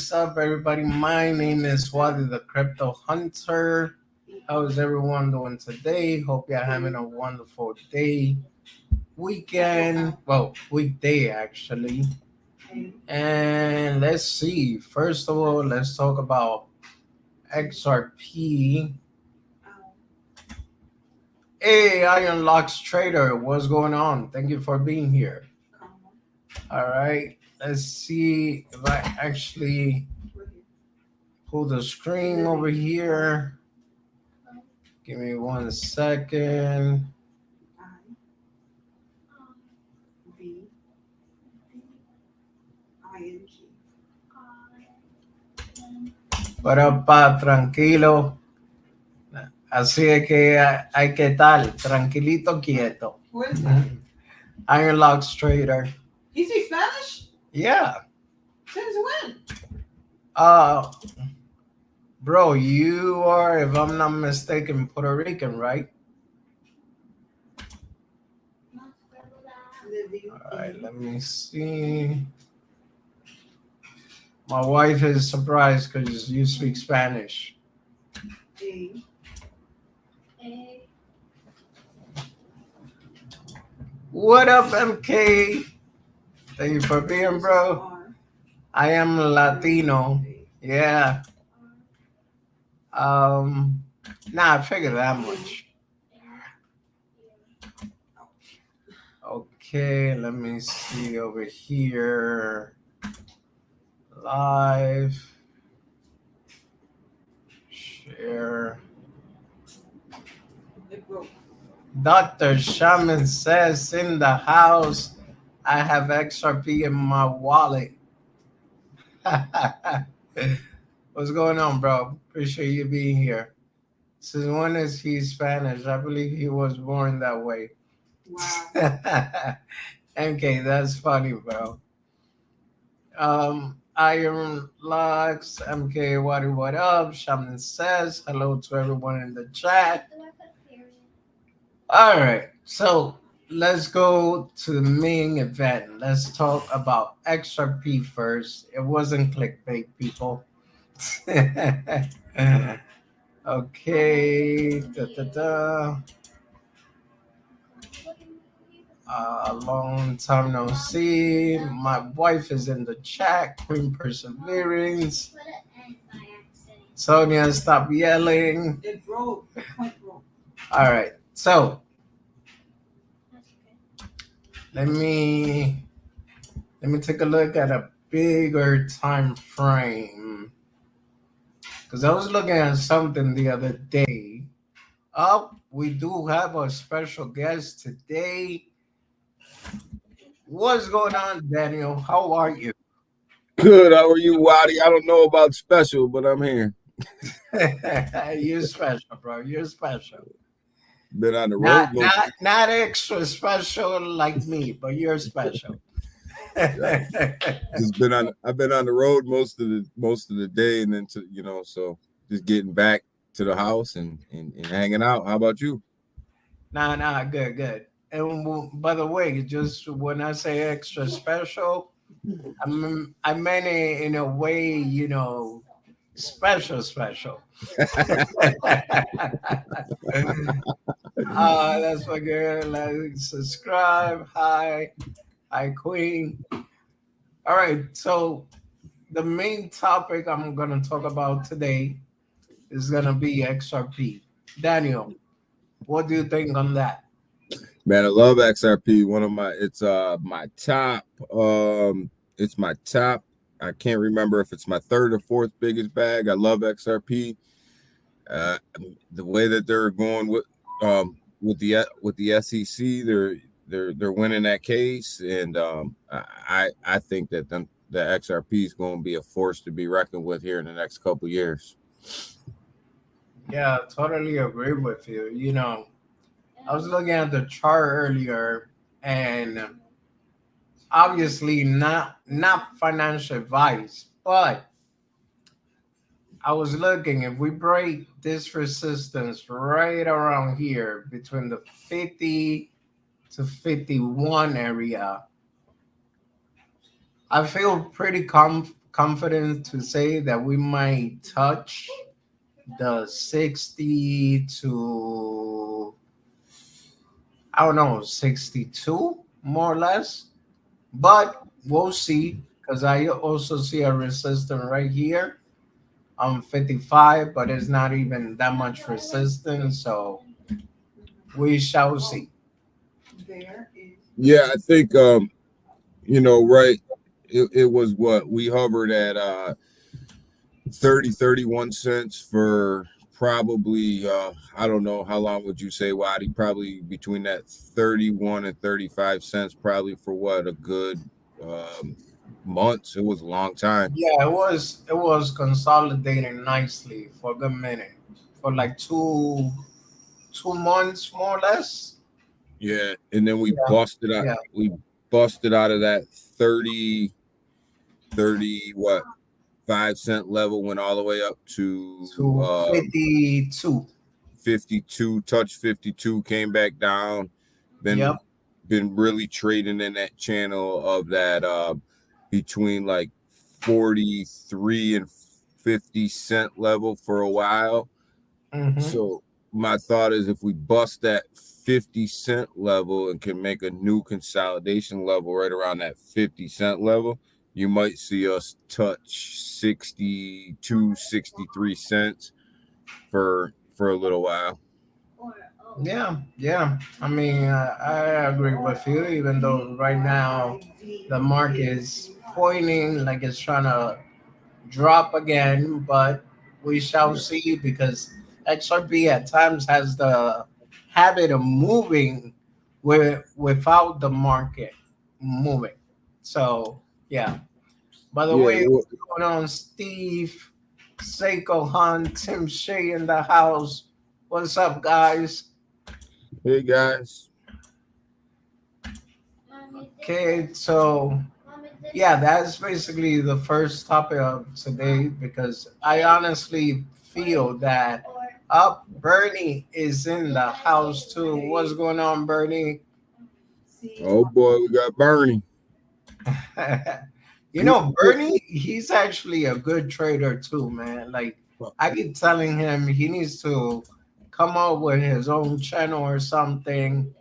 What's up, everybody? My name is Wadi the Crypto Hunter. How is everyone doing today? Hope you're having a wonderful day, weekend, well, weekday actually. And let's see. First of all, let's talk about XRP. Hey, Iron Locks Trader, what's going on? Thank you for being here. All right, let's see if I actually pull the screen over here. Give me 1 second. Pero pa, tranquilo. Así es que hay que estar tranquilito, quieto. Who is that? Iron Locks Trader. He speaks Spanish? Yeah. Since when? Bro, you are, if I'm not mistaken, Puerto Rican, right? All right, let me see. My wife is surprised because you speak Spanish. What up, MK? Thank you for being, bro. I am Latino. Yeah. I figured that much. Okay, let me see over here. Live. Share. Dr. Shaman says in the house, I have XRP in my wallet. What's going on, bro? Appreciate you being here. Since when is he Spanish? I believe he was born that way. Wow. MK, that's funny, bro. Iron Lux, MK, what up? Shaman says hello to everyone in the chat. All right, so let's go to the main event. Let's talk about XRP first. It wasn't clickbait, people. Okay. Long time no see. My wife is in the chat. Queen Perseverance. Sonia, stop yelling. It broke. All right. So let me take a look at a bigger time frame. Because I was looking at something the other day. We do have a special guest today. What's going on, Daniel? How are you? Good. How are you, Waddy? I don't know about special, but I'm here. You're special, bro. You're special. Been on the road. Not extra special like me, but you're special. I've been on the road most of the day, and then so just getting back to the house and hanging out. How about you? Nah, good. And by the way, just when I say extra special, I meant it in a way, special. That's my girl. Like, subscribe. Hi, Queen. All right, so the main topic I'm gonna talk about today is gonna be XRP. Daniel, what do you think on that? Man, I love XRP. It's my top. It's my top. I can't remember if it's my third or fourth biggest bag. I love XRP. The way that they're going with the SEC, they're winning that case, and I think that the XRP is going to be a force to be reckoned with here in the next couple years. Yeah, totally agree with you. I was looking at the chart earlier, and obviously not financial advice, but I was looking, if we break this resistance right around here between the 50 to 51 area, I feel pretty confident to say that we might touch the 60 to, I don't know, 62 more or less. But we'll see because I also see a resistance right here on 55, but it's not even that much resistance. So we shall see. There is. Yeah, I think right. It was what we hovered at 31 cents for probably I don't know how long would you say, Waddy? Probably between that 31 and 35 cents, probably for what a good um months. It was a long time. Yeah, it was consolidating nicely for a good minute, for like 2 months more or less. Yeah, and then we Yeah, busted out. yeah, We busted out of that 30 what 5 cent level, went all the way up to to 52. 52, touch 52, came back down. Yep. Been really trading in that channel of that between like 43 and 50 cent level for a while. Hmm. So my thought is if we bust that 50 cent level and can make a new consolidation level right around that 50 cent level, you might see us touch 62, 63 cents for a little while. Yeah, yeah. I mean, I agree with you, even though right now the market is pointing like it's trying to drop again, but we shall see because XRP at times has the habit of moving without the market moving. So, yeah. By the Yeah. way, what's going on, Steve? Seiko Hunt, Tim Shea in the house. What's up, guys? Hey guys. Okay, so yeah, that's basically the first topic of today because I honestly feel that up Bernie is in the house too. What's going on, Bernie? Oh boy, we got Bernie. You We, know, Bernie, he's actually a good trader too, man. Like I keep telling him he needs to come up with his own channel or something,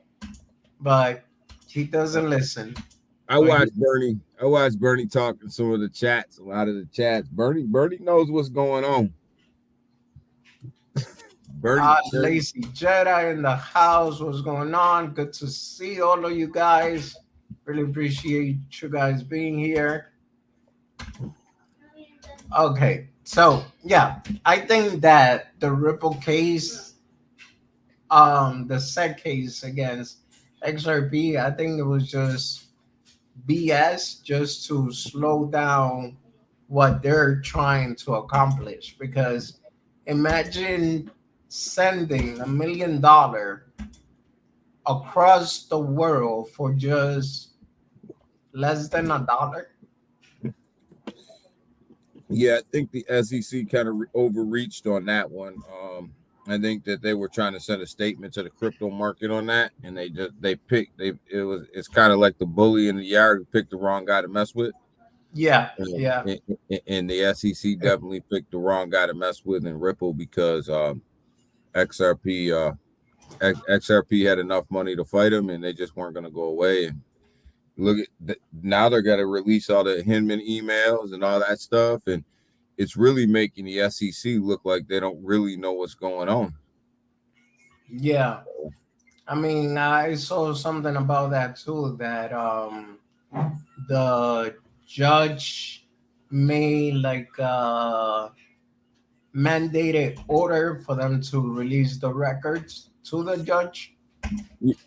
but he doesn't listen. I But he watched Bernie. I watched Bernie talk in some of the chats, a lot of the chats. Bernie knows what's going on. Bernie. Lazy Jedi in the house. What's going on? Good to see all of you guys. Really appreciate you guys being here. Okay, so yeah, I think that the Ripple case, the SEC case against XRP, I think it was just BS just to slow down what they're trying to accomplish. Because imagine sending $1 million across the world for just less than a dollar. Yeah, I think the SEC kind of overreached on that one. I think that they were trying to send a statement to the crypto market on that, and they picked it's kind of like the bully in the yard who picked the wrong guy to mess with. Yeah, And, yeah, and the SEC definitely picked the wrong guy to mess with in Ripple because XRP XRP had enough money to fight him, and they just weren't going to go away. And now they're going to release all the Hinman emails and all that stuff, and it's really making the SEC look like they don't really know what's going on. yeah. I mean, I saw something about that too. That the judge made like a mandated order for them to release the records to the judge.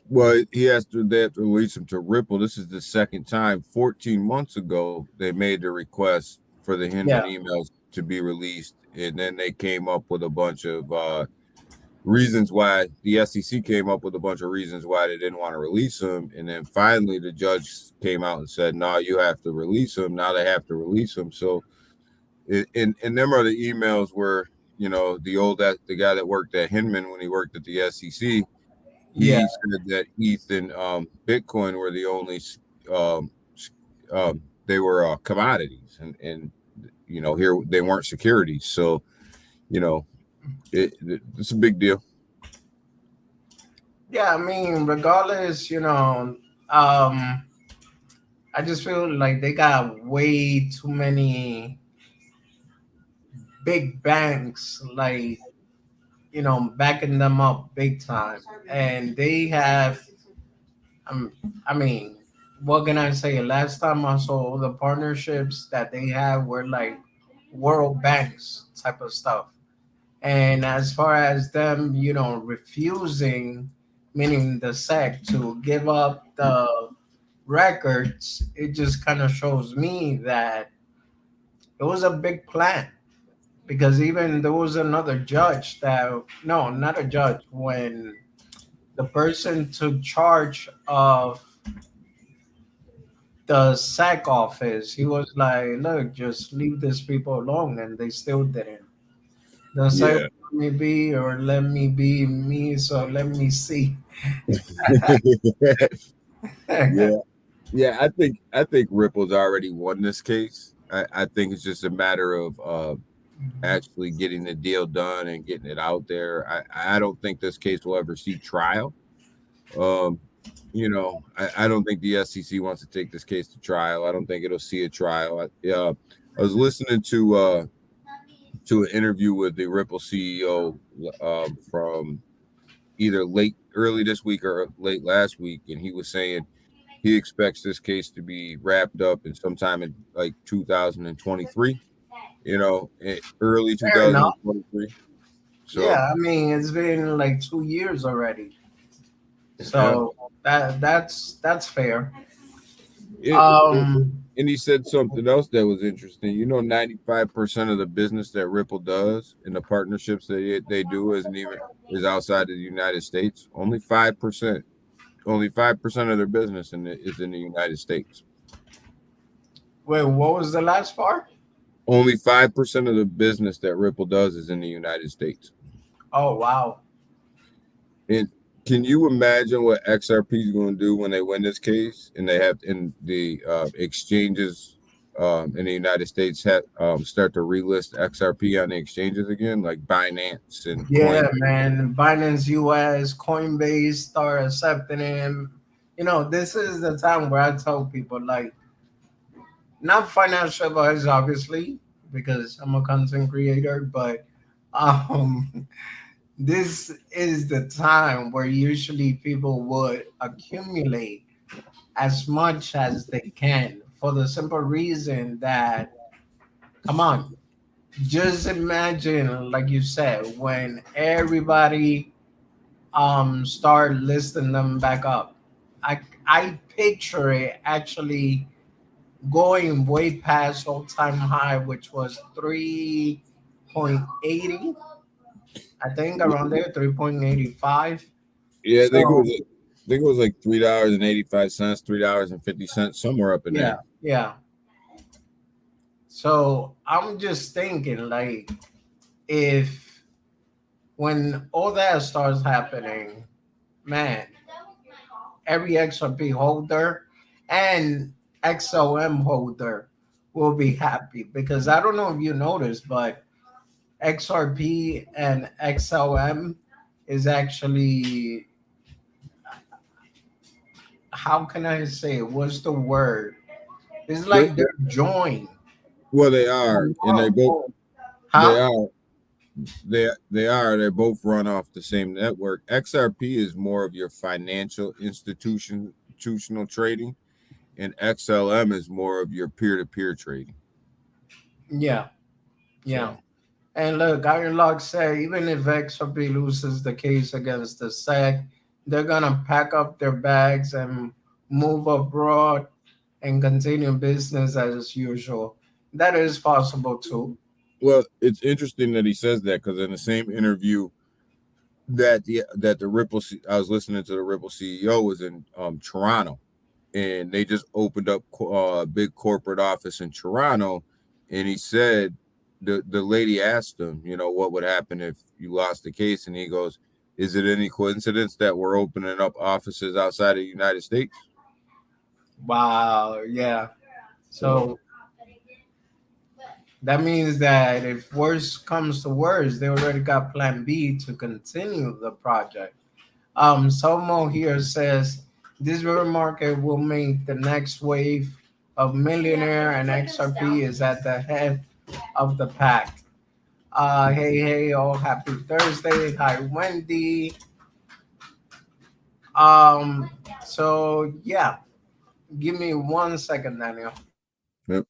Well, they have to release them to Ripple. This is the second time. 14 months ago, they made the request for the Yeah, Hinman emails to be released, and then they came up with a bunch of reasons why the SEC came up with a bunch of reasons why they didn't want to release them, and then finally the judge came out and said, "No, you have to release them." Now they have to release them. So, and them are the emails where the guy that worked at Hinman when he worked at the SEC. yeah, He said that ETH and Bitcoin were the only they were commodities, and here they weren't securities. So, it's a big deal. Yeah, I mean, regardless, um, I just feel like they got way too many big banks, like, backing them up big time. And they have, um, I mean, what can I say? Last time I saw the partnerships that they have were like world banks type of stuff. And as far as them, refusing, meaning the SEC, to give up the records, it just kind of shows me that it was a big plan. Because even there was another judge that, no, not a judge, when the person took charge of the SEC office, he was like, look, just leave these people alone. And they still didn't. They'll say, Yeah. let me be, or let me be me, so let me see. Yeah. Yeah, I think Ripple's already won this case. I think it's just a matter of actually getting the deal done and getting it out there. I don't think this case will ever see trial. Um, I don't think the SEC wants to take this case to trial. I don't think it'll see a trial. I was listening to an interview with the Ripple CEO from either late early this week or late last week, and he was saying he expects this case to be wrapped up in sometime in like 2023, early Fair enough. 2023. So, Yeah, I mean, it's been like 2 years already. yeah. So that's fair. It, Um, and he said something else that was interesting. 95% of the business that Ripple does and the partnerships that they do is outside of the United States. Only 5% of their business is in the United States. wait, what was the last part? Only 5% of the business that Ripple does is in the United States. Oh, wow. And can you imagine what XRP is going to do when they win this case and they have in the exchanges in the United States start to relist XRP on the exchanges again, like Binance and Yeah, Coin? man. Binance US, Coinbase start accepting him. This is the time where I tell people, like, not financial advice, obviously, because I'm a content creator, but um, this is the time where usually people would accumulate as much as they can, for the simple reason that, come on, just imagine, like you said, when everybody start listing them back up. I picture it actually going way past all time high, which was 3.80. I think around there, 3.85. Yeah, So I think it was like $3.85, $3.50, somewhere up in yeah, there. yeah. So I'm just thinking, like, if when all that starts happening, man, every XRP holder and XOM holder will be happy, because I don't know if you noticed, but XRP and XLM is actually, how can I say it? What's the word? It's They, like they're joined. well, they are, and they Huh? are they're both run off the same network. XRP is more of your financial institutional trading, and XLM is more of your peer-to-peer trading. Yeah, yeah. So And look, Iron Lock said even if XRP loses the case against the SEC, they're gonna pack up their bags and move abroad and continue business as usual. That is possible too. well, it's interesting that he says that because in the same interview that the I was listening to the Ripple CEO was in Toronto, and they just opened up a big corporate office in Toronto, and he said the lady asked him, what would happen if you lost the case, and he goes, "Is it any coincidence that we're opening up offices outside of the United States?" Wow, yeah. So So That means that if worse comes to worse, they already got plan B to continue the project. Somo here says this bear market will make the next wave of millionaire, and XRP is at the head of the pack. Hey, all happy Thursday. Hi, Wendy. Um, so yeah, give me 1 second, Daniel. Yep.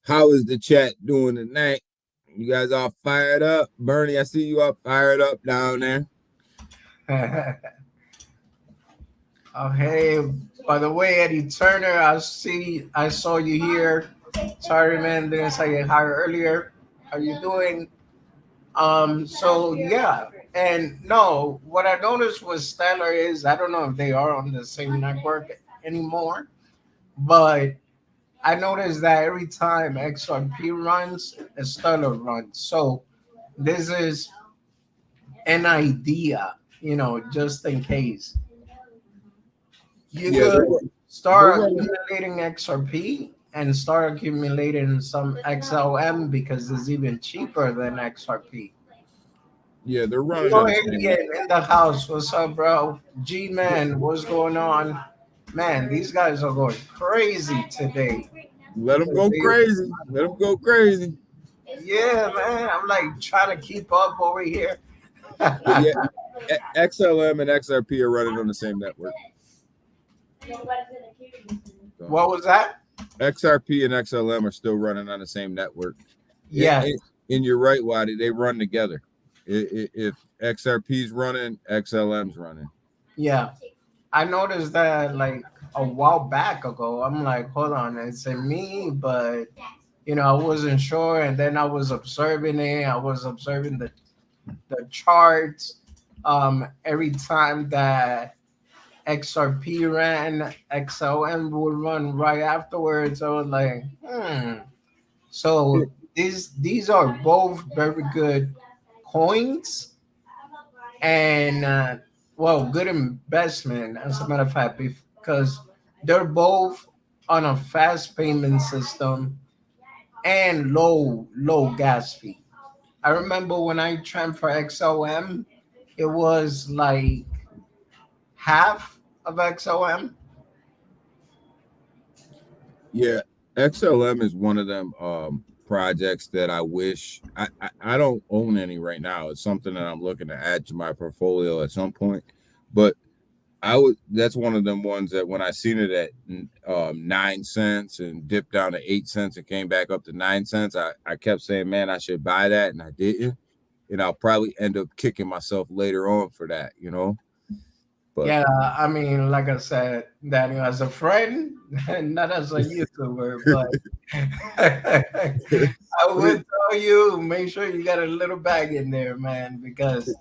How is the chat doing tonight? You guys all fired up? Bernie, I see you all fired up down there. Oh, hey, by the way, Eddie Turner, I saw you here. Sorry, man, didn't say you hi earlier. How you doing? So yeah, and no, what I noticed with Stellar is I don't know if they are on the same network anymore, but I noticed that every time XRP runs, Stellar runs. So this is an idea, just in case. You Yeah, could they're start running. accumulating XRP and start accumulating some XLM because it's even cheaper than XRP. Yeah, they're running Hello, on the same Alien network. in the house. What's up, bro? G Man, what's going on? Man, these guys are going crazy today. Let them go crazy. Let them go crazy. Yeah, man. I'm like trying to keep up over here. But yeah, XLM and XRP are running on the same network. So What was that? XRP and XLM are still running on the same network. Yeah, And you're right, Waddy. They run together. If XRP's running, XLM's running. yeah. I noticed that like a while back ago. I'm like, hold on, it's a me, but I wasn't sure. And then I was observing it. I was observing the charts. Every time that XRP ran, XLM would run right afterwards. I was like, So these are both very good coins and well, good investment as a matter of fact, because they're both on a fast payment system and low gas fee. I remember when I transfer XOM, it was like half of XOM. Yeah, XLM is one of them projects that I wish I don't own any right now. It's something that I'm looking to add to my portfolio at some point. But I would that's one of them ones that when I seen it at 9 cents and dipped down to 8 cents and came back up to 9 cents, I kept saying, man, I should buy that, and I didn't. And I'll probably end up kicking myself later on for that. But Yeah, I mean, like I said, Daniel, as a friend, not as a YouTuber, but I would tell you make sure you got a little bag in there, man, because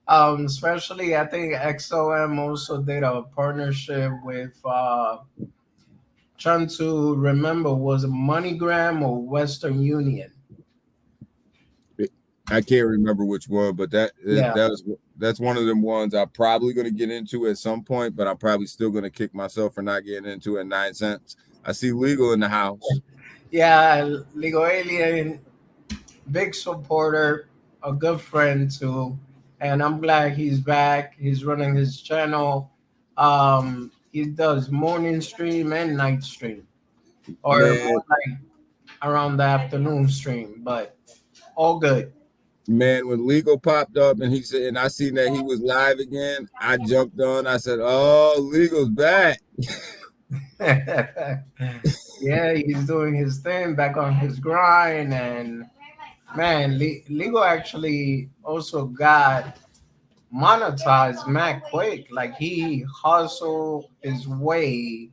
especially I think XOM also did a partnership with trying to remember was it MoneyGram or Western Union. I can't remember which one, but Yeah, that's one of them ones I'm probably going to get into at some point, but I'm probably still going to kick myself for not getting into it at 9 cents. I see legal in the house. yeah, Legal Alien, big supporter, a good friend too, and I'm glad he's back. He's running his channel. He does morning stream and night stream, or Man, more like around the afternoon stream, but all good. man, when legal popped up and he said, and I seen that he was live again, I jumped on. I said, "Oh, legal's back." Yeah, he's doing his thing, back on his grind, and man, Legal actually also got monetized mad quick. Like he hustled his way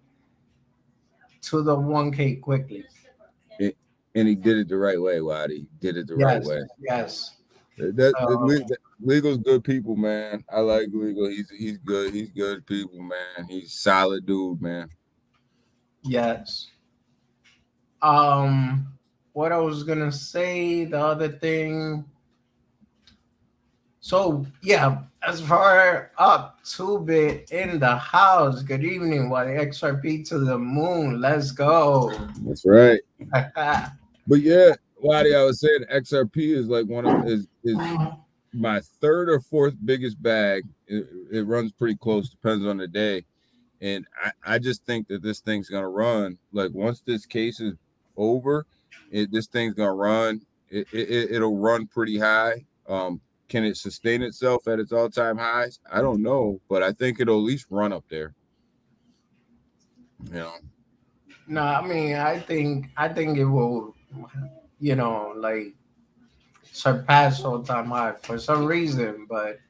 to the 1K quickly. And he did it the right way, Waddy. He did it the right Yes, way. yes. Legal's good people, man. I like legal. He's good. He's good people, man. He's solid dude, man. Yes. What I was gonna say, the other thing. So yeah, as far up 2-bit in the house. Good evening, what XRP to the moon. Let's go. That's right. But yeah, Waddy, I was saying XRP is like is my third or fourth biggest bag. It runs pretty close, depends on the day. And I just think that this thing's gonna run. Like once this case is over, this thing's gonna run. It'll run pretty high. Can it sustain itself at its all-time highs? I don't know, but I think it'll at least run up there. You know. No, I mean I think it will, like surpass all time high for some reason. But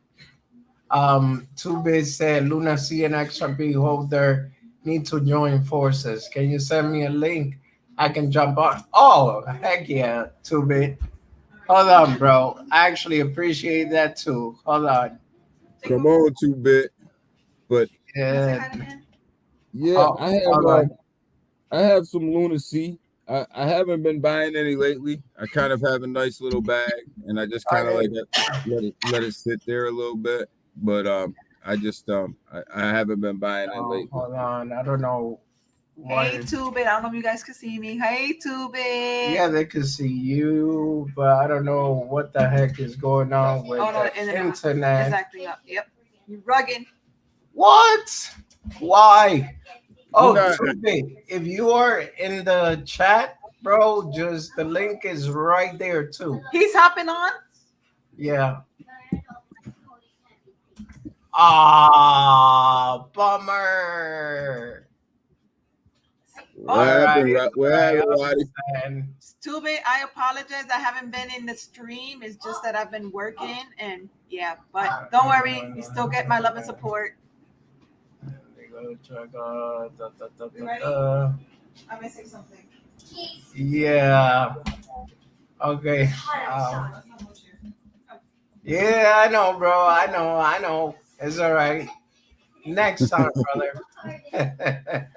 2-bit said Luna C and XRP holder need to join forces. Can you send me a link? I can jump on. Oh heck yeah, 2-bit. Hold on, bro. I actually appreciate that too. Hold on. Come on, 2-bit. But Yeah. yeah, Oh, hold on. I have some lunacy. I haven't been buying any lately. I kind of have a nice little bag, and I just kind of Okay. like let it sit there a little bit. But I just I haven't been buying it Oh, lately. hold on. I don't know what. Hey, Tubit. I don't know if you guys can see me. Hey, Tubit. Yeah, they could see you, but I don't know what the heck is going on with the internet. Exactly. Yep. You rugging. What? Why? You Oh, know, too big. If you are in the chat, bro, just the link is right there too. He's hopping on. Yeah. Ah, bummer. what All right, happened? What all right, happened, I Waddy? understand. Tubit, I apologize. I haven't been in the stream. It's just that I've been working, and yeah. But don't worry. You still get my love and support. They go check out. You ready? I'm missing something. Yeah. Okay. Yeah, I know, bro. I know. It's all right. Next time, brother.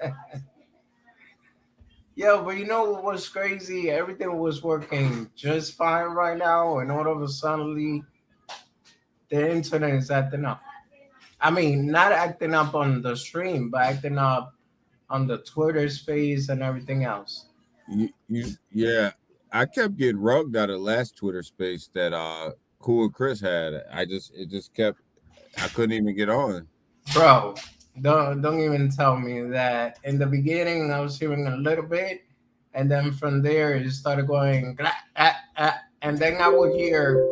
Yo, but you know what was crazy? Everything was working just fine right now, and all of a sudden, the internet is acting up. I mean, not acting up on the stream, but acting up on the Twitter space and everything else. Yeah, I kept getting rugged out of last Twitter space that Cool and Chris had. It just kept I couldn't even get on. Bro, don't even tell me that. In the beginning, I was hearing a little bit, and then from there it started going, and then I would hear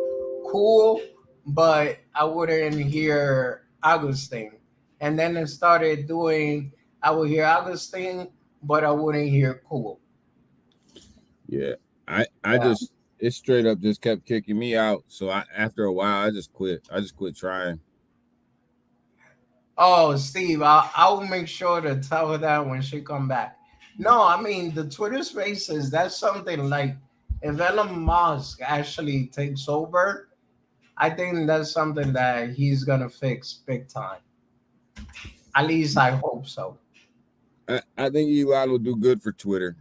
cool, but I wouldn't hear Augustine. And then it started doing, I would hear Augustine, but I wouldn't hear cool. Yeah, I Yeah. just it straight up just kept kicking me out. So after a while I just quit. I just quit trying. Oh, Steve, I'll make sure to tell her that when she come back. No, I mean the Twitter Spaces. That's something like if Elon Musk actually takes over, I think that's something that he's gonna fix big time. At least I hope so. I think Elon will do good for Twitter.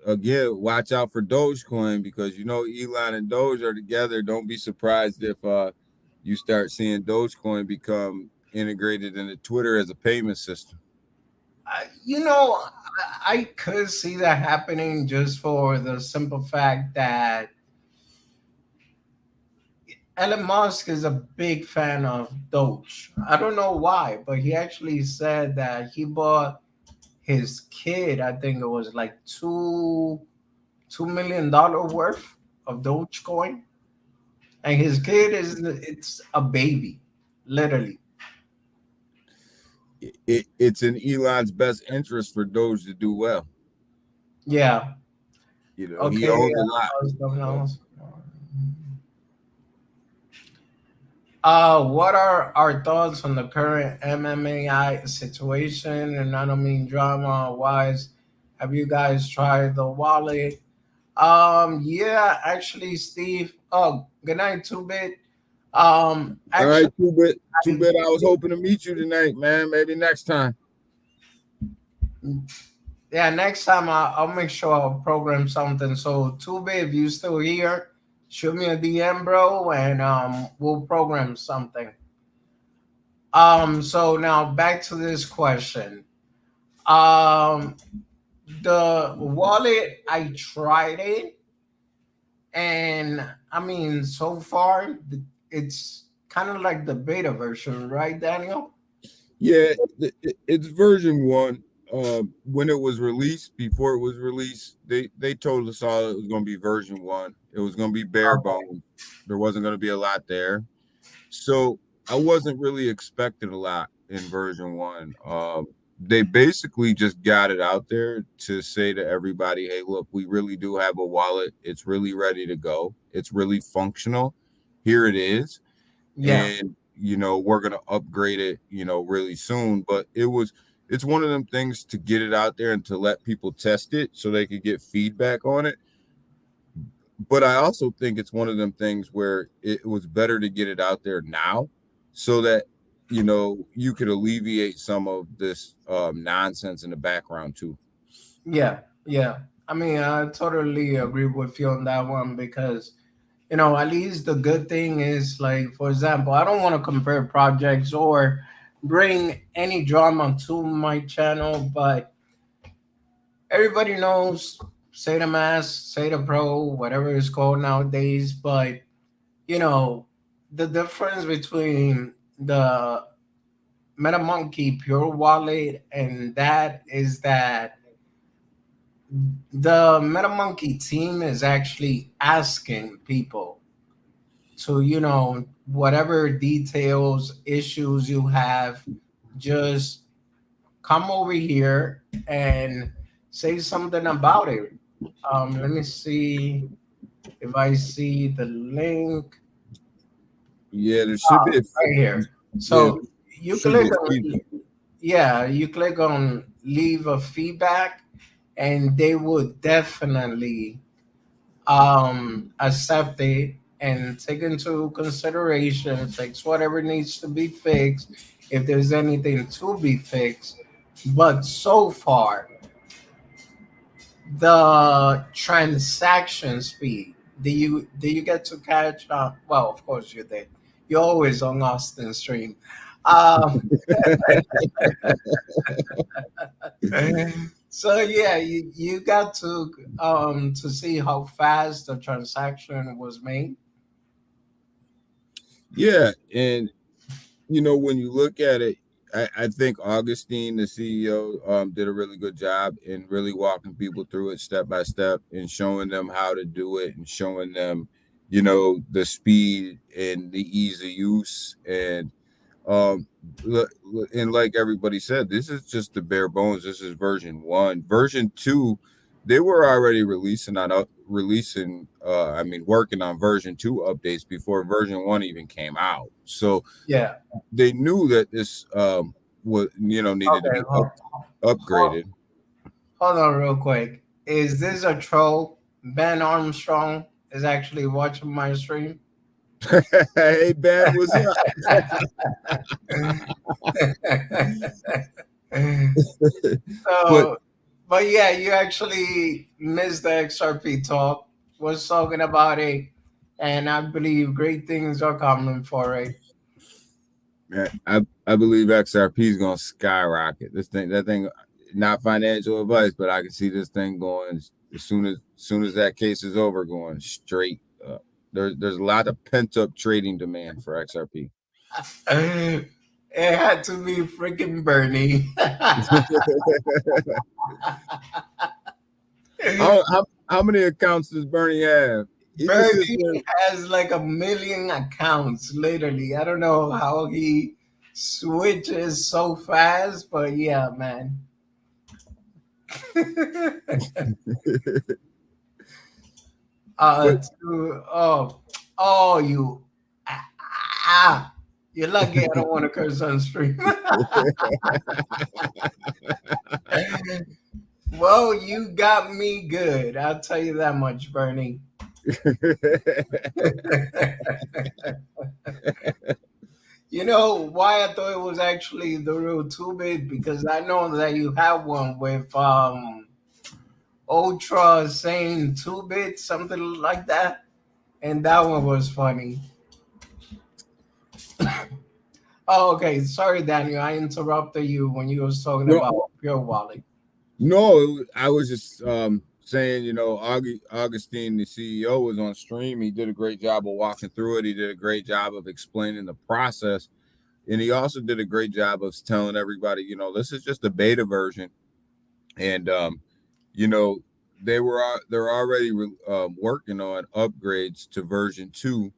Again, watch out for Dogecoin because Elon and Doge are together. Don't be surprised if you start seeing Dogecoin become integrated into Twitter as a payment system. I could see that happening just for the simple fact that Elon Musk is a big fan of Doge. I don't know why, but he actually said that he bought his kid. I think it was like $2 million worth of Dogecoin, and his kid it's a baby, literally. It's in Elon's best interest for Doge to do well. Yeah. He Okay. owns a lot. Something else. What are our thoughts on the current MMAI situation? And I don't mean drama wise. Have you guys tried the wallet? Yeah, actually, Steve. Oh, good night, 2-bit. All right, Actually, too bad. I was hoping to meet you tonight, man. Maybe next time. yeah, next time I'll make sure I'll program something. So, 2-bit, if you still here, shoot me a DM, bro, and we'll program something. So now back to this question. Um, the wallet, I tried it, and I mean, so far it's kind of like the beta version, right, Daniel? Yeah, it's version one. When it was released, before it was released, they told us all it was going to be version one. It was going to be bare Okay. bones. There wasn't going to be a lot there. So I wasn't really expecting a lot in version one. They basically just got it out there to say to everybody, hey, look, we really do have a wallet. It's really ready to go. It's really functional. Here it is. Yeah, And, we're going to upgrade it, really soon. But it's one of them things to get it out there and to let people test it so they could get feedback on it. But I also think it's one of them things where it was better to get it out there now so that you could alleviate some of this nonsense in the background too. yeah, yeah. I mean, I totally agree with you on that one because at least the good thing is, like, for example, I don't want to compare projects or bring any drama to my channel, but everybody knows Sata Mass, Sata Pro, whatever it's called nowadays. But you know, the difference between the MetaMonkey Pure Wallet and that is that the MetaMonkey team is actually asking people to, whatever details, issues you have, just come over here and say something about it. Let me see if I see the link Yeah, there should be right here. yeah, So you should be click a on, feedback. yeah, you click on leave a feedback, and they would definitely accept it and take into consideration, fix whatever needs to be fixed, if there's anything to be fixed. But so far, the transaction speed, do you get to catch well, of course you did. You're always on Austin stream. Um so yeah, you got to see how fast the transaction was made. Yeah, and when you look at it, I think Augustine, the CEO, did a really good job in really walking people through it step by step and showing them how to do it and showing them, the speed and the ease of use. And um, and like everybody said, this is just the bare bones. This is version one. Version two, they were already working on version two updates before version one even came out. So Yeah. they knew that this was needed to Okay. be Hold, upgraded. hold on real quick. Is this a troll? Ben Armstrong is actually watching my stream. Hey Ben, what's up? But So, but yeah, you actually missed the XRP talk. Was talking about it, and I believe great things are coming for it. I believe XRP is gonna skyrocket. That thing, not financial advice, but I can see this thing going as soon as that case is over, going straight up. There's a lot of pent up trading demand for XRP. It had to be freaking Bernie. How many accounts does Bernie have? He just sits Bernie there. has like 1 million accounts, literally. I don't know how he switches so fast, but yeah, man. But Oh, ah, ah, you're lucky I don't want to curse on stream. Well, you got me good. I'll tell you that much, Bernie. You know why I thought it was actually the real 2-bit? Because I know that you have one with Ultra saying 2-bit, something like that. And that one was funny. Oh, okay. Sorry, Daniel. I interrupted you when you was talking No, about Pure Wallet. no, I was just saying, Augustine, the CEO, was on stream. He did a great job of walking through it. He did a great job of explaining the process, and he also did a great job of telling everybody, this is just a beta version, and you know, they're already working on upgrades to version 2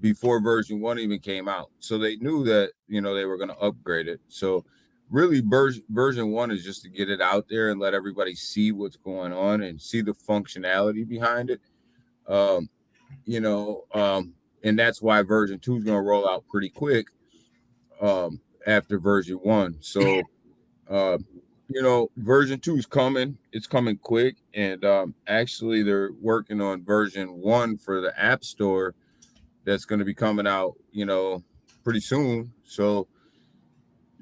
before version 1 even came out. So they knew that, they were going to upgrade it. So really version 1 is just to get it out there and let everybody see what's going on and see the functionality behind it. Um, and that's why version 2 is going to roll out pretty quick after version 1. So, uh, version 2 is coming. It's coming quick. And actually, they're working on version 1 for the App Store that's going to be coming out, pretty soon. So,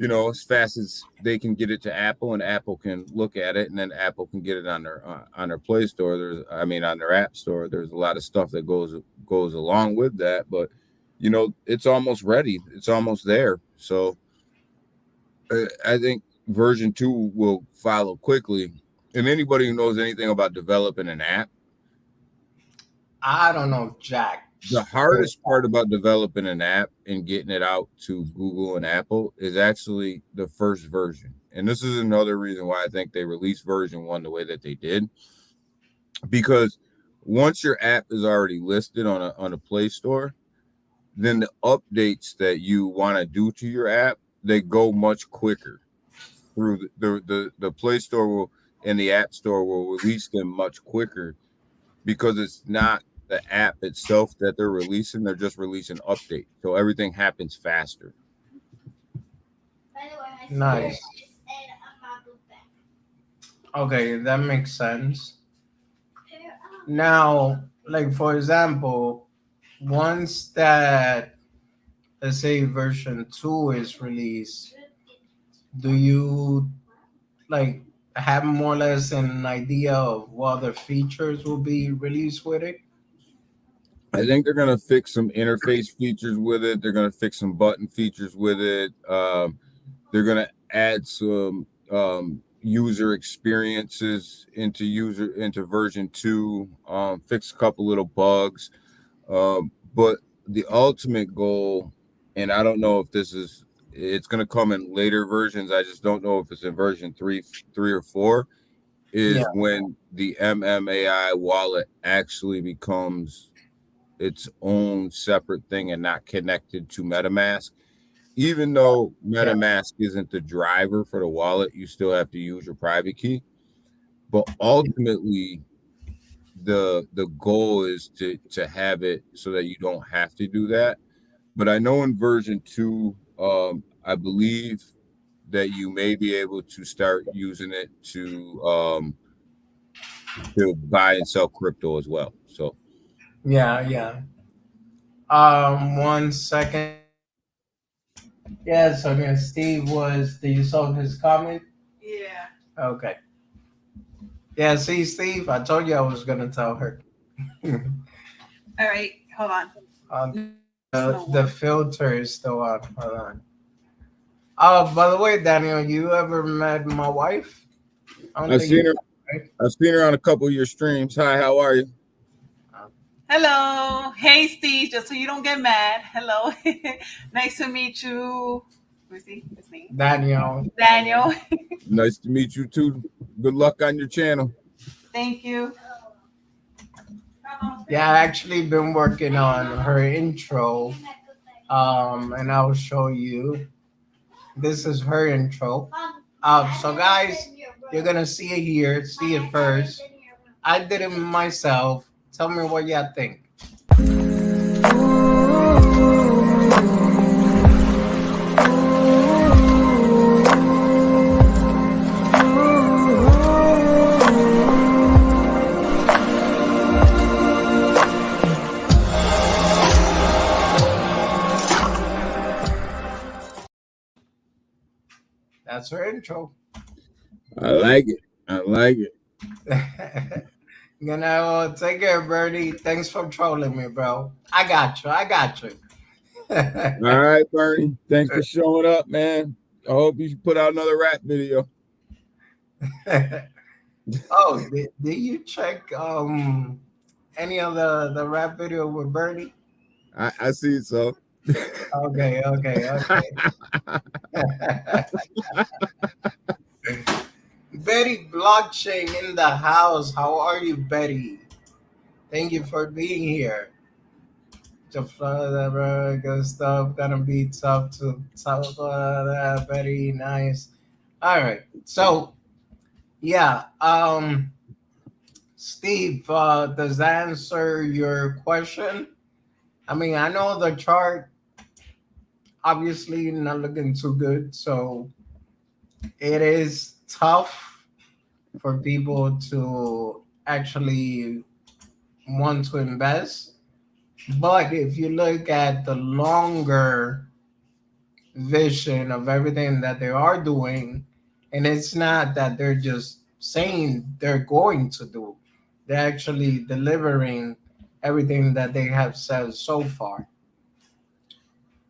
as fast as they can get it to Apple, and Apple can look at it, and then Apple can get it on their Play Store. On their App Store. There's a lot of stuff that goes along with that, but it's almost ready. It's almost there. So, I think version 2 will follow quickly. And anybody who knows anything about developing an app, I don't know, Jack. the hardest part about developing an app and getting it out to Google and Apple is actually the first version. And this is another reason why I think they released version 1 the way that they did. Because once your app is already listed on a Play Store, then the updates that you want to do to your app, they go much quicker. Through the Play Store and the App Store will release them much quicker because it's not the app itself that they're releasing. They're just releasing updates. So everything happens faster. Nice. Okay, that makes sense. Now, like for example, once that, let's say, version 2 is released, do you like have more or less an idea of what other features will be released with it? I think they're gonna fix some interface features with it. They're gonna fix some button features with it. They're gonna add some user experiences into version 2. Fix a couple little bugs. But the ultimate goal, and I don't know if it's going to come in later versions. I just don't know if it's in version 3 or 4, Yeah, is when the MMAI wallet actually becomes its own separate thing and not connected to MetaMask. Even though yeah, MetaMask isn't the driver for the wallet, you still have to use your private key. But ultimately, the goal is to have it so that you don't have to do that. But I know in version 2, I believe that you may be able to start using it to buy and sell crypto as well. So yeah, yeah. 1 second. Yeah, so then Steve was, did you saw his comment? Yeah. Okay. Yeah, see, Steve, I told you I was gonna tell her. All right. Hold on. The filter is still on. Hold on. Oh, by the way, Daniel, you ever met my wife? I don't I've think seen you her. have, right? I've seen her on a couple of your streams. Hi, how are you? Hello. Hey, Steve. Just so you don't get mad. Hello. Nice to meet you. What's his name? Daniel. Daniel. Nice to meet you too. Good luck on your channel. Thank you. Yeah, I actually been working on her intro. And I'll show you. This is her intro. So guys, you're gonna see it here. See it first. I did it myself. Tell me what y'all think. That's her intro. I like it. I like it. You know, take care, Bernie. Thanks for trolling me, bro. I got you. I got you. All right, Bernie. Thanks for showing up, man. I hope you put out another rap video. Oh, did you check any of the rap video with Bernie? I see it, so. Okay, okay, okay. Betty Blockchain in the house. How are you, Betty? Thank you for being here. Just good stuff. Gonna be tough to talk about that. Very nice. All right. So yeah. Steve, does that answer your question? I mean, I know the chart obviously not looking too good, so it is tough for people to actually want to invest. But if you look at the longer vision of everything that they are doing, and it's not that they're just saying they're going to do, they're actually delivering everything that they have said so far.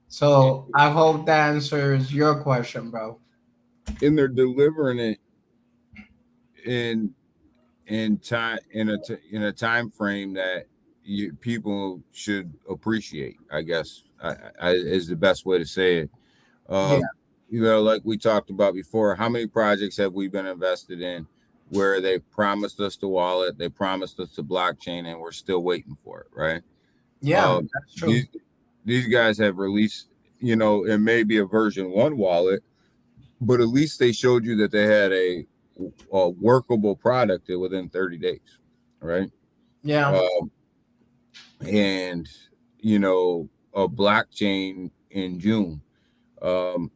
So I hope that answers your question, bro. And they're delivering it in time in a time frame that people should appreciate. I guess is the best way to say it. Yeah, You know, like we talked about before, how many projects have we been invested in where they promised us the wallet, they promised us the blockchain, and we're still waiting for it, right? yeah, Um, that's true. these guys have released, you know, it may be a version one wallet, but at least they showed you that they had a workable product within 30 days, right? Yeah, Um, and you know, a blockchain in June.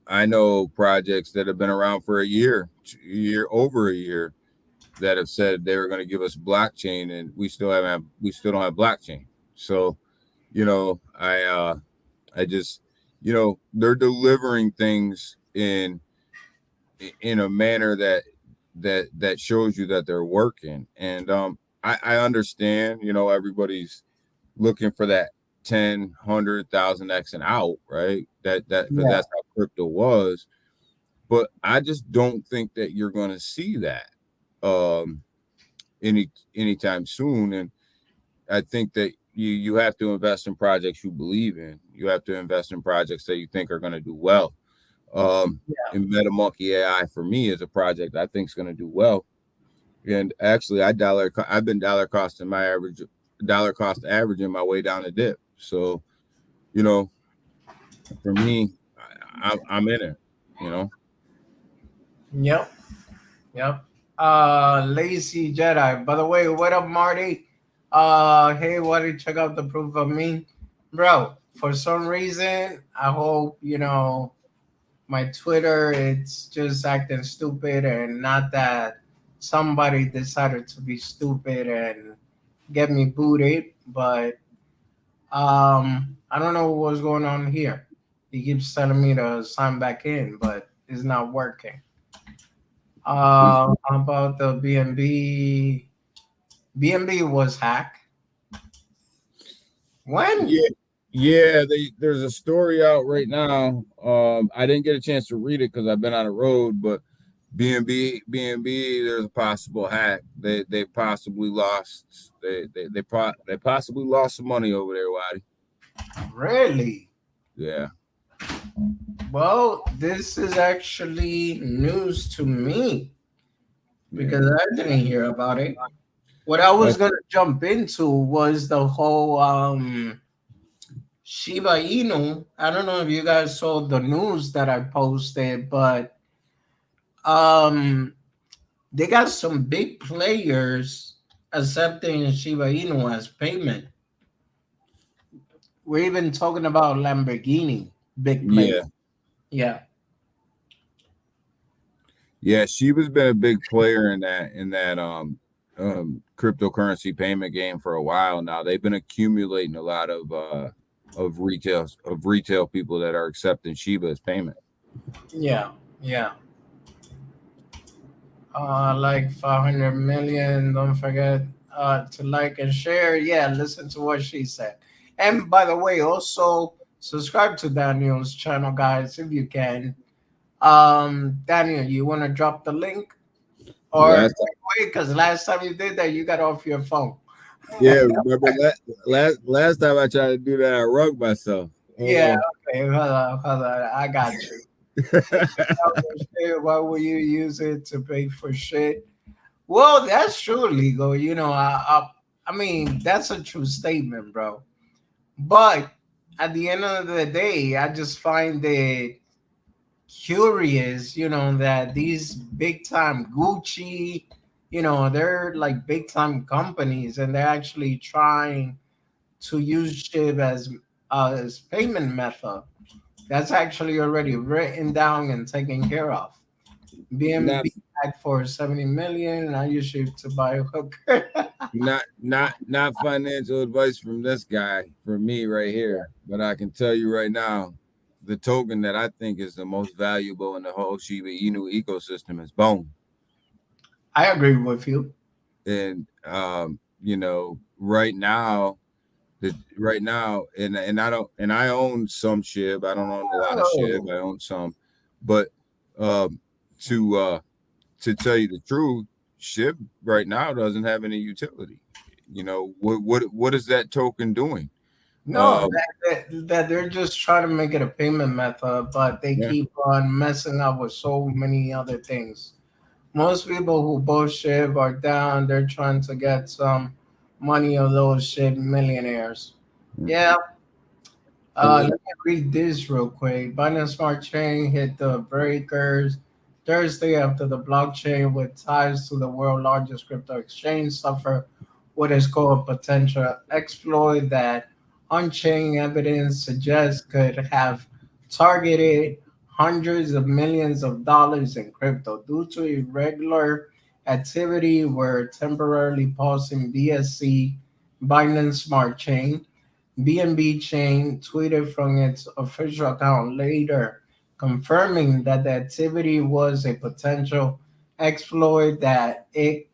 I know projects that have been around for a year over a year that have said they were going to give us blockchain, and we still don't have blockchain. So, you know, I just, you know, they're delivering things in a manner that shows you that they're working. And I understand, you know, everybody's looking for that 10, 100,000x and out, right? That because yeah, that's how crypto was. But I just don't think that you're going to see that um anytime soon. And I think that you have to invest in projects you believe in. You have to invest in projects that you think are going to do well. yeah. And MetaMonkey AI for me is a project I think is going to do well. And actually, I've been dollar cost averaging my way down the dip. So you know, for me, I'm in it. You know, Yep, yep. Lazy Jedi. By the way, what up, Marty? Hey, why did you check out the proof of me? Bro, for some reason, I hope, my Twitter, it's just acting stupid, and not that somebody decided to be stupid and get me booted, but I don't know what's going on here. He keeps telling me to sign back in, but it's not working. How about the BNB? BNB was hacked. When? yeah, yeah. There's a story out right now. I didn't get a chance to read it because I've been on the road, but BNB, there's a possible hack. They possibly lost. They possibly lost some money over there, Waddy. Really? Yeah. Well, this is actually news to me Yeah. because I didn't hear about it. What I was gonna jump into was the whole Shiba Inu. I don't know if you guys saw the news that I posted, but um they got some big players accepting Shiba Inu as payment. We're even talking about Lamborghini, big player. Yeah. Yeah, Yeah, Shiba's been a big player in that cryptocurrency payment game for a while now. They've been accumulating a lot of retail people that are accepting Shiba as payment. yeah, yeah. Like 500 million. Don't forget. to like and share. Yeah, listen to what she said. And by the way, also subscribe to Daniel's channel, guys, if you can. Daniel, you want to drop the link? Or Last wait, because last time you did that, you got off your phone. Yeah, remember that last time I tried to do that, I rug myself. Yeah, Hold okay, hold on. I got you. on. Shit, why would you use it to pay for shit? Well, that's true, legal. I mean, that's a true statement, bro. But at the end of the day, I just find it curious, that these big time Gucci, they're like big time companies, and they're actually trying to use shit as payment method. That's actually already written down and taken care of. not BNB back for 70 million. I use it to buy a hooker. not financial advice from this guy, from me right here. But I can tell you right now, the token that I think is the most valuable in the whole Shiba Inu ecosystem is Bone. I agree with you. And right now, and I don't, and I own some SHIB. I don't own a lot of SHIB. Oh, I own some, but um, to tell you the truth, SHIB right now doesn't have any utility. What is that token doing? no, Um, that they're just trying to make it a payment method, but they yeah, keep on messing up with so many other things. Most people who bullshit are down. They're trying to get some money of those shit millionaires. Yeah. and Let then, me read this real quick. Binance Smart Chain hit the breakers Thursday after the blockchain with ties to the world's largest crypto exchange suffered what is called a potential exploit that on-chain evidence suggests could have targeted hundreds of millions of dollars in crypto due to irregular activity were temporarily pausing BSC Binance Smart Chain. BNB Chain tweeted from its official account later, confirming that the activity was a potential exploit that it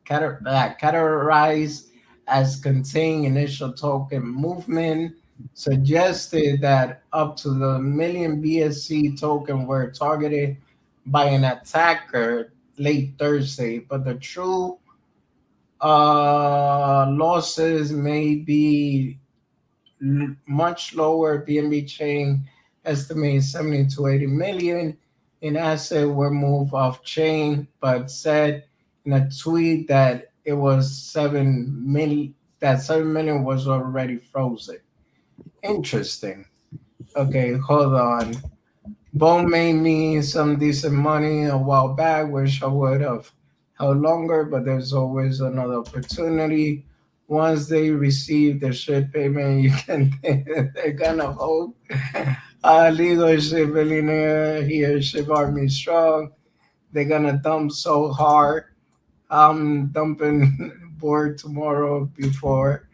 categorized as containing initial token movement, suggested that up to the million BSC token were targeted by an attacker late Thursday, but the true losses may be much lower. BNB chain estimates 70 to 80 million in assets were moved off chain, but said in a tweet that it was 7 million, that 7 million was already frozen. Interesting. Okay, hold on. Bone made me some decent money a while back, which I would have held longer, but there's always another opportunity. Once they receive the shit payment, you can think that they're gonna hold. Legal shit billionaire here, ship army strong. They're gonna dump so hard. I'm dumping board tomorrow before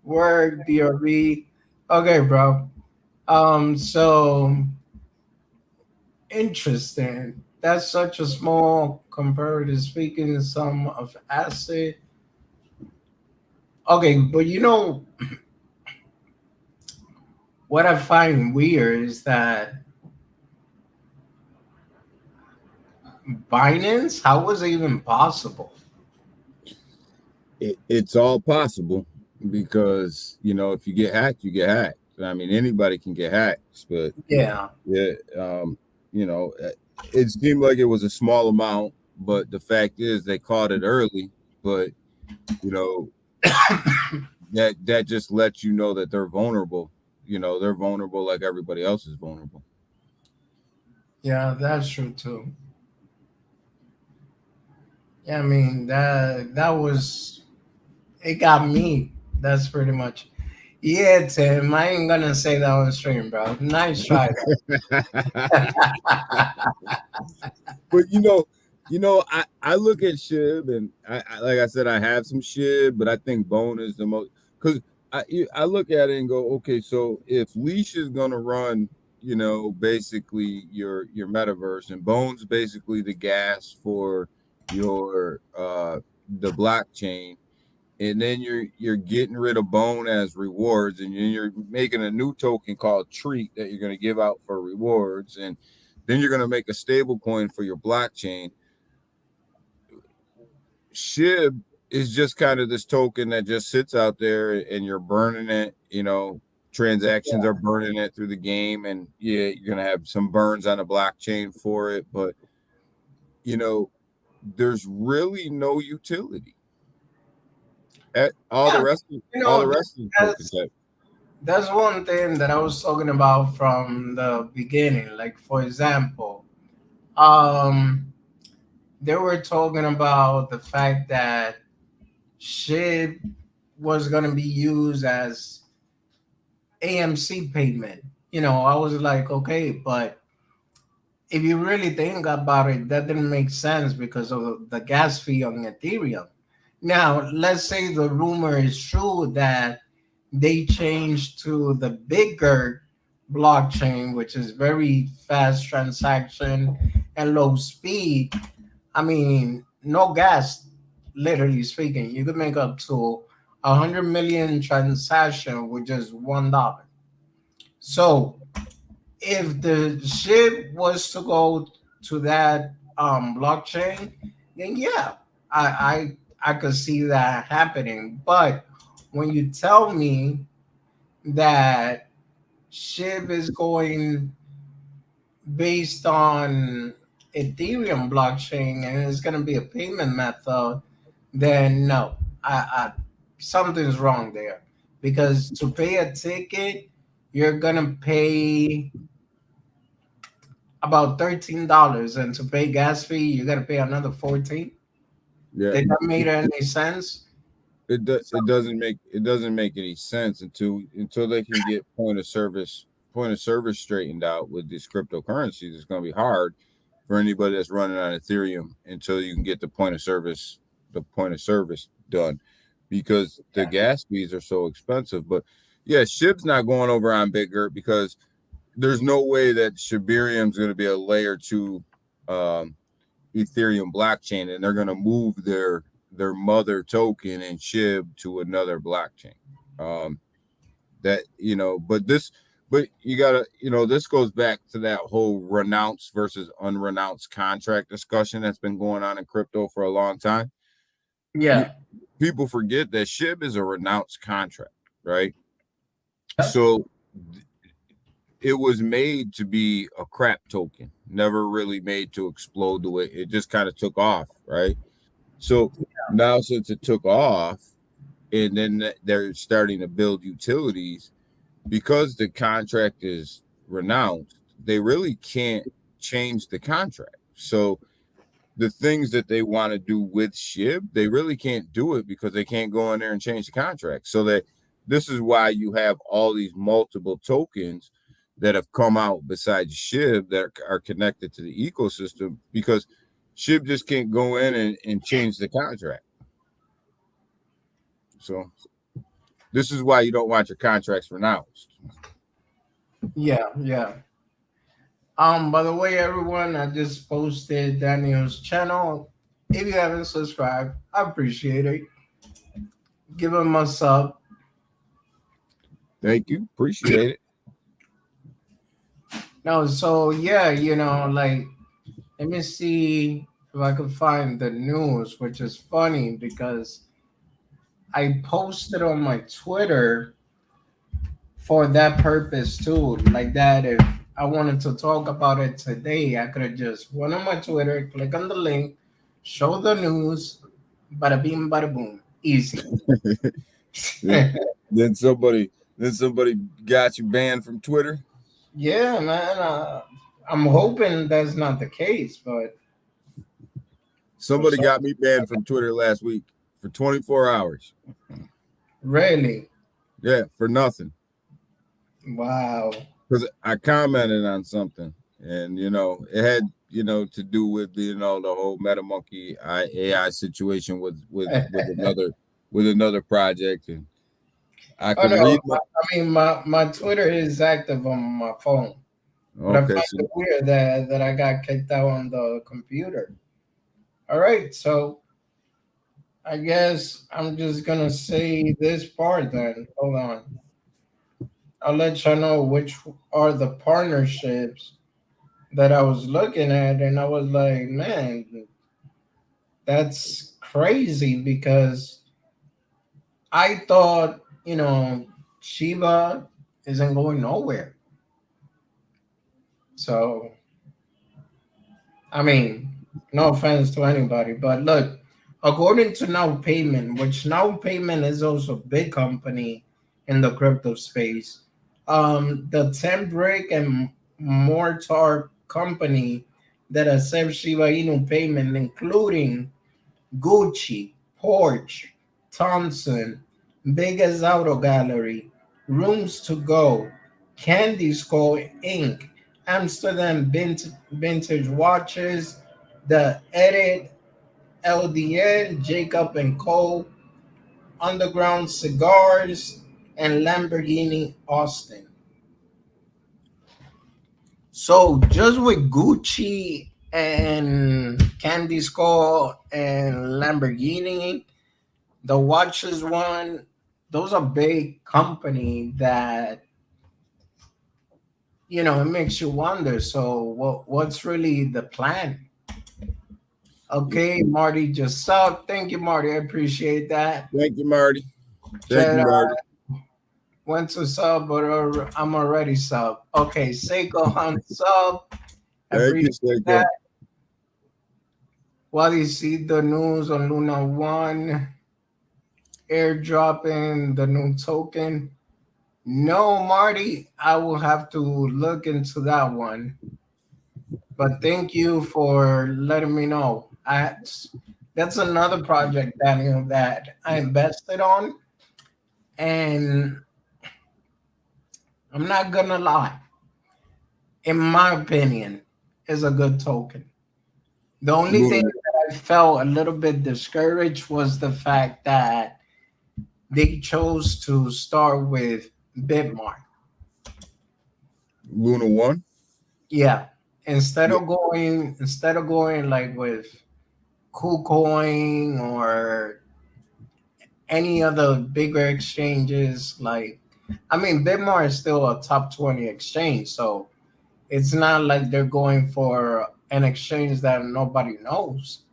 work, BRB. Okay, bro. So interesting. That's such a small comparative speaking sum of asset. Okay, but what I find weird is that Binance, how was it even possible? it's all possible because if you get hacked, you get hacked. I mean, anybody can get hacked, but Yeah. yeah, you know, it seemed like it was a small amount, but the fact is they caught it early. But you know, that just lets you know that they're vulnerable. They're vulnerable like everybody else is vulnerable. Yeah, that's true too. Yeah, I mean that was it got me. That's pretty much. Yeah, Tim. I ain't gonna say that on stream, bro. Nice try. But I look at Shib, and I like I said, I have some Shib, but I think Bone is the most, because I look at it and go, okay, so if Leash is gonna run, basically your metaverse, and Bone's basically the gas for your the blockchain, and then you're getting rid of Bone as rewards, and you're making a new token called Treat that you're going to give out for rewards, and then you're going to make a stable coin for your blockchain. SHIB is just kind of this token that just sits out there and you're burning it, transactions are burning it through the game, and yeah, you're going to have some burns on the blockchain for it, but there's really no utility. All the rest of the tokens that's one thing that I was talking about from the beginning. Like, for example, they were talking about the fact that SHIB was going to be used as AMC payment. I was like, okay, but if you really think about it, that didn't make sense because of the gas fee on Ethereum. Now, let's say the rumor is true that they changed to the bigger blockchain, which is very fast transaction and low speed. I mean, no gas, literally speaking. You could make up to 100 million transaction with just $1. So if the ship was to go to that blockchain, then yeah, I could see that happening. But when you tell me that SHIB is going based on Ethereum blockchain and it's going to be a payment method, then no, I something's wrong there, because to pay a ticket, you're going to pay about $13, and to pay gas fee, you got to pay another 14. Yeah, Did that make any sense? It doesn't make any sense until they can get point of service straightened out with these cryptocurrencies. It's going to be hard for anybody that's running on Ethereum until you can get the point of service done, because the gas fees are so expensive. But yeah, SHIB's not going over on Bigger because there's no way that Shibarium's going to be a layer 2 Ethereum blockchain, and they're going to move their mother token and SHIB to another blockchain. But you gotta, this goes back to that whole renounced versus unrenounced contract discussion that's been going on in crypto for a long time. Yeah. People forget that SHIB is a renounced contract, right? So it was made to be a crap token, never really made to explode the way it just kind of took off, right? So now, since it took off, and then they're starting to build utilities, because the contract is renounced, they really can't change the contract. So the things that they want to do with SHIB, they really can't do it because they can't go in there and change the contract. So this is why you have all these multiple tokens that have come out besides SHIB that are connected to the ecosystem, because SHIB just can't go in and change the contract. So this is why you don't want your contracts renounced. Yeah. By the way, everyone, I just posted Daniel's channel. If you haven't subscribed, I appreciate it. Give him a sub. Thank you. Appreciate it. No, so yeah, like, let me see if I can find the news, which is funny because I posted on my Twitter for that purpose too. Like that, if I wanted to talk about it today, I could have just went on my Twitter, click on the link, show the news, bada bing, bada boom, easy. Then somebody got you banned from Twitter. Yeah, man. I'm hoping that's not the case, but somebody got me banned from Twitter last week for 24 hours. Really? Yeah, for nothing. Wow. Because I commented on something, and it had to do with the whole MetaMonkey AI situation with another project, and I could read. My Twitter is active on my phone. But I find it weird that I got kicked out on the computer. All right, so I guess I'm just gonna say this part then. Hold on. I'll let you know which are the partnerships that I was looking at, and I was like, man, that's crazy because I thought, Shiba isn't going nowhere. So, I mean, no offense to anybody, but look, according to Now Payment, which Now Payment is also a big company in the crypto space, the 10 brick and mortar company that accepts Shiba Inu payment, including Gucci, Porsche, Thompson, Biggest Auto Gallery, Rooms to Go, Candy Skull Inc., Amsterdam Vintage Watches, The Edit, LDN, Jacob and Co., Underground Cigars, and Lamborghini Austin. So just with Gucci and Candy Skull and Lamborghini, the watches one, those are big company that it makes you wonder. So what's really the plan? Okay, Marty just subbed. Thank you, Marty. I appreciate that. Thank you, Marty. Thank you, Jedi Marty. went to sub, but I'm already sub. Okay, Seiko on sub. I Thank you, appreciate that. Seiko. While you see the news on Luna One airdropping the new token. No, Marty, I will have to look into that one. But thank you for letting me know. That's another project, Daniel, that I invested on, and I'm not gonna lie. In my opinion, is a good token. The only thing Luna, that I felt a little bit discouraged was the fact that they chose to start with Bitmart. Luna One. Yeah, instead Yeah, of going like with KuCoin or any other bigger exchanges, like I mean, Bitmart is still a top 20 exchange, so it's not like they're going for an exchange that nobody knows.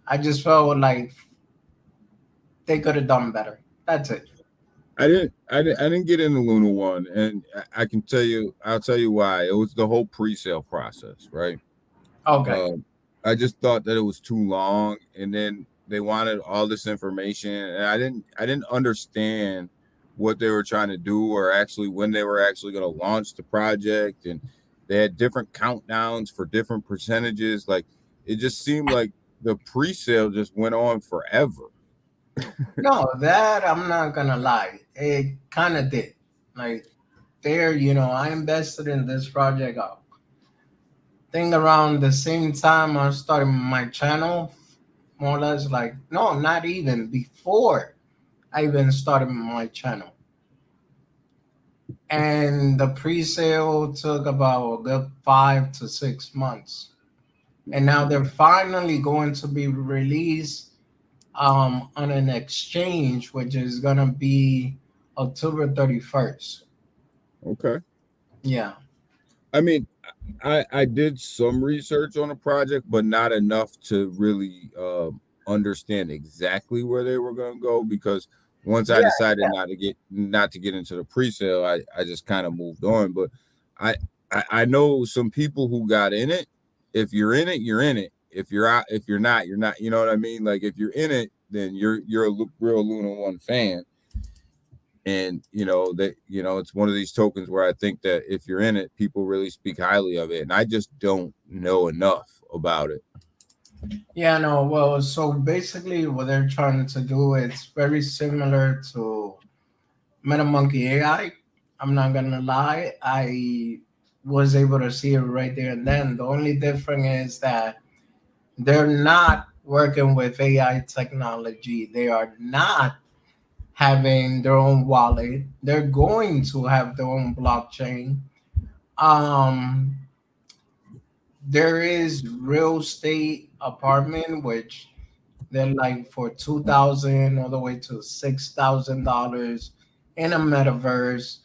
I just felt like they could have done better. That's it. I didn't get into Luna One, and I can tell you, I'll tell you why. It was the whole pre-sale process, right? Okay. Um, I just thought that it was too long, and then they wanted all this information, and I didn't understand what they were trying to do, or actually when they were actually going to launch the project, and they had different countdowns for different percentages. Like it just seemed like the pre-sale just went on forever. No, that I'm not gonna lie. It kind of did. Like there, I invested in this project. I think around the same time I started my channel, more or less. Like no, not even before I even started my channel. And the pre-sale took about a good 5 to 6 months, and now they're finally going to be released on an exchange, which is gonna be October 31st. Okay. Yeah. I mean, I did some research on the project, but not enough to really understand exactly where they were going to go. Because once I Yeah. decided not to get into the pre-sale, I just kind of moved on. But I, I know some people who got in it. If you're in it, you're in it. If you're out, if you're not, you're not. You know what I mean? Like if you're in it, then you're a real Luna One fan. And that it's one of these tokens where I think that if you're in it, people really speak highly of it, and I just don't know enough about it. Yeah, no, well, so basically what they're trying to do is very similar to MetaMonkey AI. I'm not gonna lie, I was able to see it right there and then. The only difference is that they're not working with AI technology. They are not having their own wallet. They're going to have their own blockchain. Um, there is real estate apartment, which They're like for $2,000 all the way to $6,000 in a metaverse.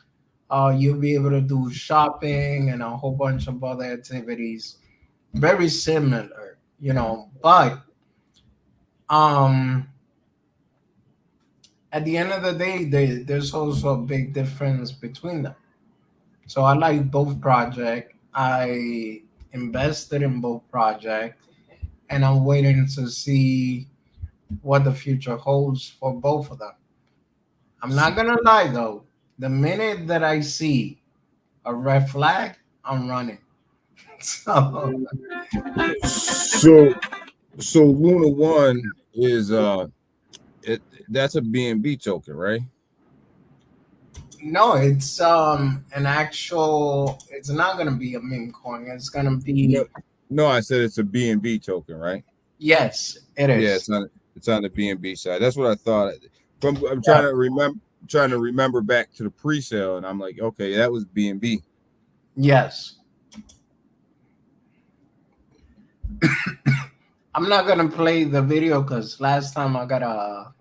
You'll be able to do shopping and a whole bunch of other activities. Very similar, but um, at the end of the day, there's also a big difference between them. So I like both project. I invested in both projects, and I'm waiting to see what the future holds for both of them. I'm not gonna lie though. The minute that I see a red flag, I'm running. So So so Luna One is it that's a BNB token, right? no, it's an actual. It's not gonna be a meme coin. It's gonna No, be no, I said it's a BNB token, right? yes, it Yeah, is. it's on the BNB side. That's what I thought. I'm Yeah. trying to remember back to the pre-sale, and I'm like, okay, that was BNB. Yes. I'm not gonna play the video because last time I got a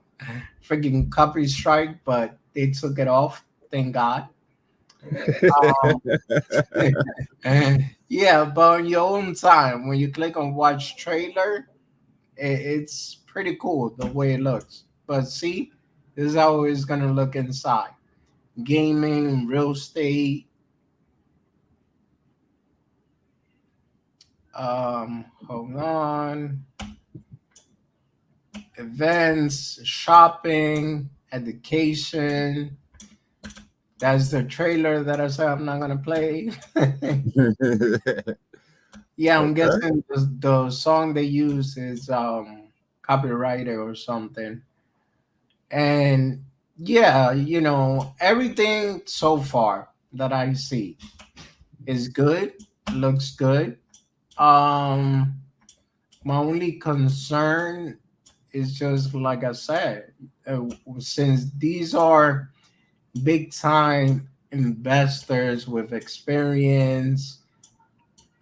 freaking copy strike, but they took it off. Thank God. Um, yeah, but on your own time, when you click on watch trailer, it's pretty cool the way it looks. But see, this is how it's gonna look inside. Gaming, real estate, hold on, events, shopping, education. That's the trailer that I said I'm not gonna play. Yeah, I'm Okay. guessing the song they use is copyrighted or something. And yeah, everything so far that I see is good, looks good. Um, my only concern is just like I said, since these are big time investors with experience,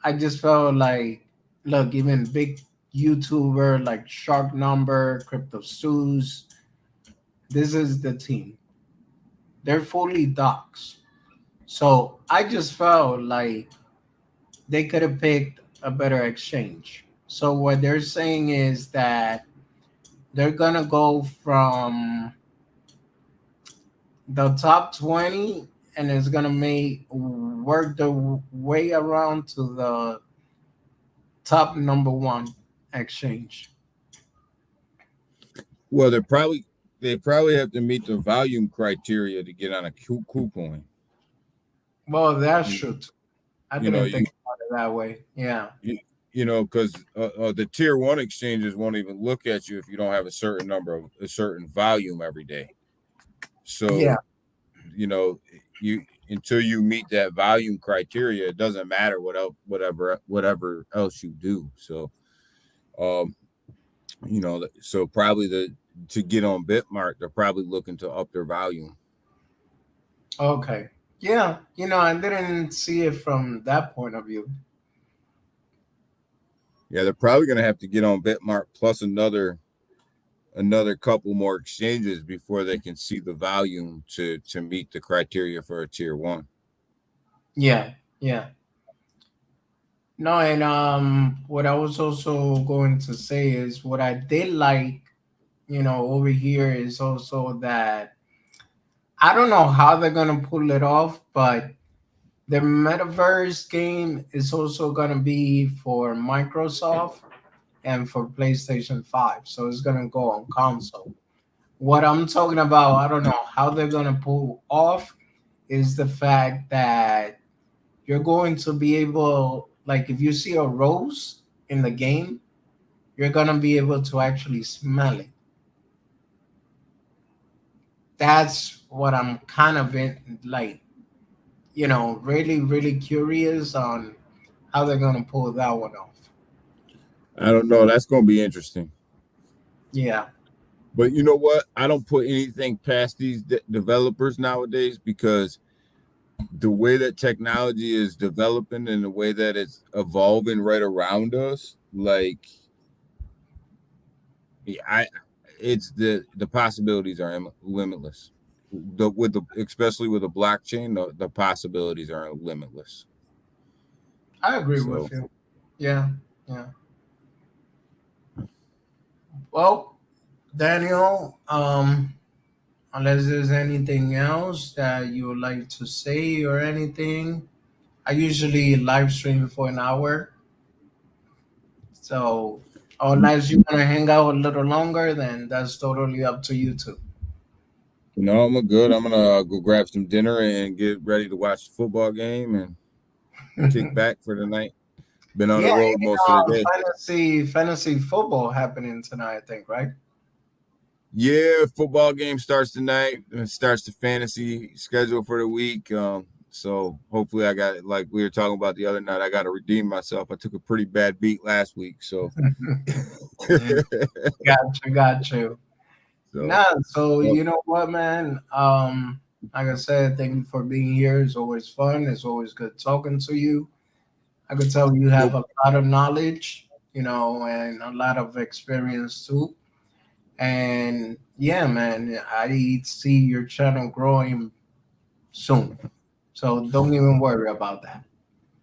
I just felt like, look, even big YouTuber like Shark Number, Crypto Stews, this is the team. They're fully docs. So I just felt like they could have picked a better exchange. So what they're saying is that they're gonna go from the top 20 and it's gonna make work the way around to the top number one exchange. Well, they probably have to meet the volume criteria to get on a coupon. Well, that's true too. I You know, didn't think about it that way. Yeah. you, because the tier one exchanges won't even look at you if you don't have a certain volume every day. Yeah. So, you know, you until you meet that volume criteria, it doesn't matter whatever else you do. So, um, so probably to get on Bitmark, they're probably looking to up their volume. Okay. Yeah. I didn't see it from that point of view. Yeah, they're probably going to have to get on Bitmark plus another couple more exchanges before they can see the volume to meet the criteria for a tier one. Yeah. Yeah. No, and what I was also going to say is what I did like, over here is also that I don't know how they're gonna pull it off, but the metaverse game is also gonna be for Microsoft and for PlayStation 5. So it's gonna go on console. What I'm talking about, I don't know how they're gonna pull off is the fact that you're going to be able, like if you see a rose in the game, you're gonna be able to actually smell it. That's what I'm kind of in, like, really, really curious on how they're gonna pull that one off. I don't know. That's going to be interesting. Yeah. But you know what? I don't put anything past these developers nowadays because the way that technology is developing and the way that it's evolving right around us, like Yeah, it's the possibilities are limitless. Especially with the blockchain, the possibilities are limitless. I agree So with you. Yeah, yeah. Well, Daniel, unless there's anything else that you would like to say or anything, I usually live stream for an hour. So, unless you want to hang out a little longer, then that's totally up to you too. no, I'm good. I'm gonna go grab some dinner and get ready to watch the football game and kick back for the night. Been on the Yeah, road most of the day. fantasy football happening tonight, I think, right? Yeah, football game starts tonight. It starts the fantasy schedule for the week. So hopefully I got, like we were talking about the other night, I got to redeem myself. I took a pretty bad beat last week, so Got you. so Nah, so well, you know what, man? Like I said, thank you for being here. It's always fun. It's always good talking to you. I could tell you have a lot of knowledge, and a lot of experience too. And yeah, man, I see your channel growing soon. So don't even worry about that.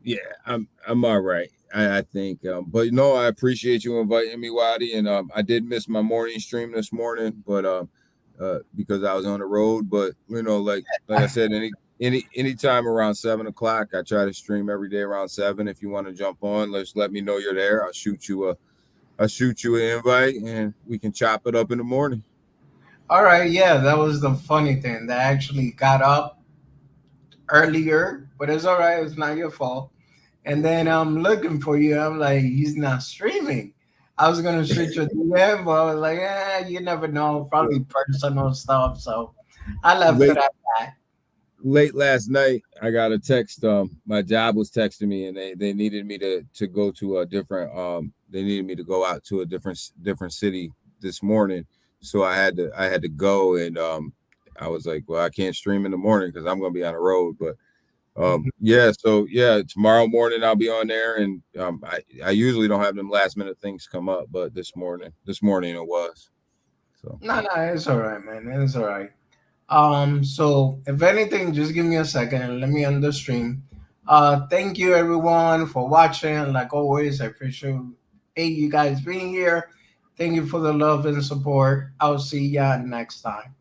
yeah, I'm all right. I think, but no, I appreciate you inviting me, Waddy, and I did miss my morning stream this morning, but because I was on the road. But like I said, anytime around 7 o'clock, I try to stream every day around 7. If you want to jump on, let me know you're there. I'll shoot you an invite, and we can chop it up in the morning. All right, yeah, that was the funny thing. That I actually got up earlier, but it's all right. It's not your fault. And then I'm looking for you. I'm like, he's not streaming. I was gonna shoot you a DM, but I was like, you never know. Probably personal stuff. So I left it Late at that. late last night, I got a text. My job was texting me, and they needed me to go to a different. They needed me to go out to a different city this morning, so I had to go, and I was like, well, I can't stream in the morning because I'm gonna be on the road, but. Yeah, so yeah, tomorrow morning I'll be on there, and I usually don't have them last minute things come up, but this morning it was. So No, it's all right, man. It's all right. So if anything, just give me a second and let me end the stream. Thank you everyone for watching. Like always, I appreciate you guys being here. Thank you for the love and support. I'll see ya next time.